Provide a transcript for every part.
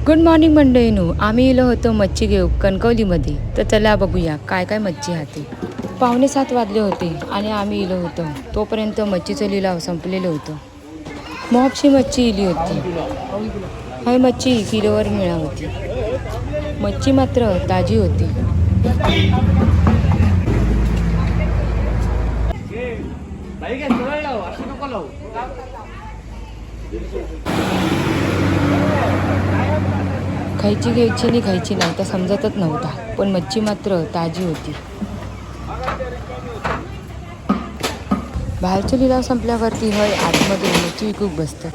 Good morning मंडळीनो, आम्ही इलो होतो मच्छी घेऊ कणकवलीमध्ये. तर चला बघूया काय काय मच्छी हाती. 6:45 वाजले होते आणि आम्ही इलो होतो. तोपर्यंत मच्छीचं लिलाव संपलेलं होतं. मोहपशी मच्छी इली होती. ही मच्छी किलोवर मिळा होती. मच्छी मात्र ताजी होती. खायची घ्यायची आणि खायची नाही तर समजतच नव्हता, पण मच्छी मात्र ताजी होती. बाहेरचे लिलाव संपल्यावरती हय आतमध्ये मच्छी विकूक बसतात.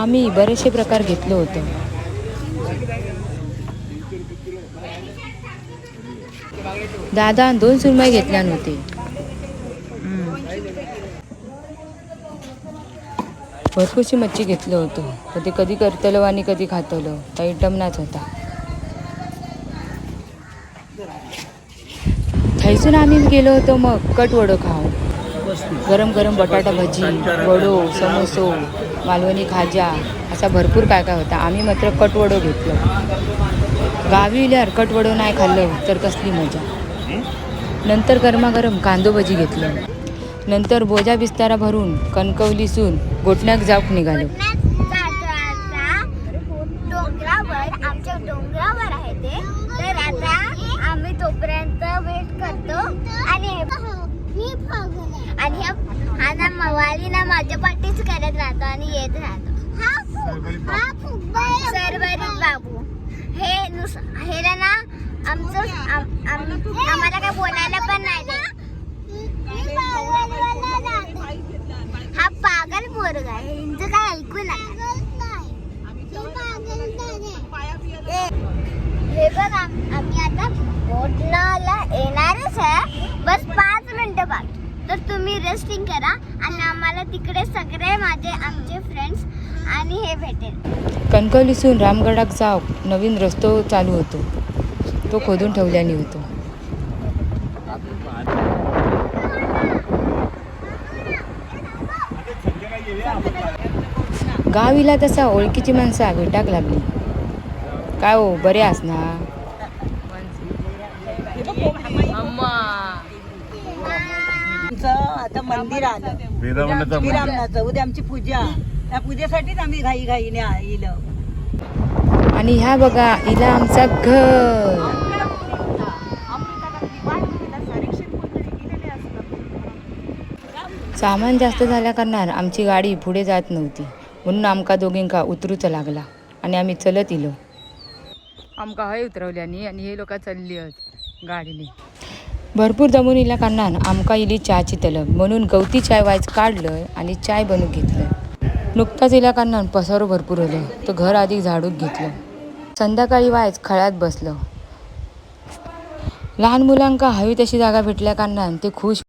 आम्ही बरेचसे प्रकार घेतलो होतो. दादा 2 सुरमई घेतल्या नव्हते. भरपूरशी मच्छी घेतलं होतं. तर ते कधी करतलो आणि कधी खातलो काही टमनाच होता. थैसून आम्ही गेलो होतो मग कटवडो खाऊ. गरम गरम बटाटा भजी, वडो, समोसो, मालवणी खाजा असा भरपूर काय काय होता. आम्ही मात्र कटवडो घेतलो. गावी इल्यावर कटवडो नाही खाल्लं तर कसली मजा. नंतर गरमागरम कांदो भजी घेतलं. नंतर बोजा बिस्तारा भरून कणकवलीसून गोटण्याक जाऊक निघालो. आमच्या डोंगरावर आहे ते. तर आता आम्ही तोपर्यंत वेट करतो आणि हा ना मवाली ना माझ्या पाठीच करत राहतो आणि येत राहतो. सरवरीत बाबू हे ना आमचं आम्हाला काय बोलायला पण नाही देत. हा पागल पोरगा आहे. हिंचं काय ऐकू नका. हे बघ आम्ही आता बोटनाला येणारच आहे. बस 5 मिनिटं बाकी. तर तुम्ही रेस्टिंग करा आणि आम्हाला तिकडे सगळे आमचे फ्रेंड्स आणि हे भेटेल. कणकवलीसून रामगडाक जाऊ नवीन रस्तो चालू होतो. तो खोदून ठेवल्याने होतो. गावीला तसा ओळखीची माणसं भेटाक लागली. काय हो बरे आस ना. आता मंदिर आलं श्रीरामनाचं. उद्या आमची पूजा. त्या पूजेसाठीच आम्ही घाईने आलो. आणि ह्या बघा हिला आमचा घर. सामान जास्त झाल्या कारणान आमची गाडी पुढे जात नव्हती. म्हणून आमका दोघींका उतरूचा लागला आणि आम्ही चलत इलो. आमका हय उतरवल्यानी आणि हे लोक चालली आहेत गाडीने. भरपूर दमून इल्या कारणान आमका इली चहाची तलब. म्हणून गवती चाय वायच काढलंय आणि चाय बनवून घेतलंय. नुकताच इल्या कारणान पसारो भरपूर होलं. तर घर आधी झाडूक घेतलं. संध्याकाळी वायच खळ्यात बसलं. लहान मुलांका हवी तशी जागा भेटल्या कारणान ते खुश.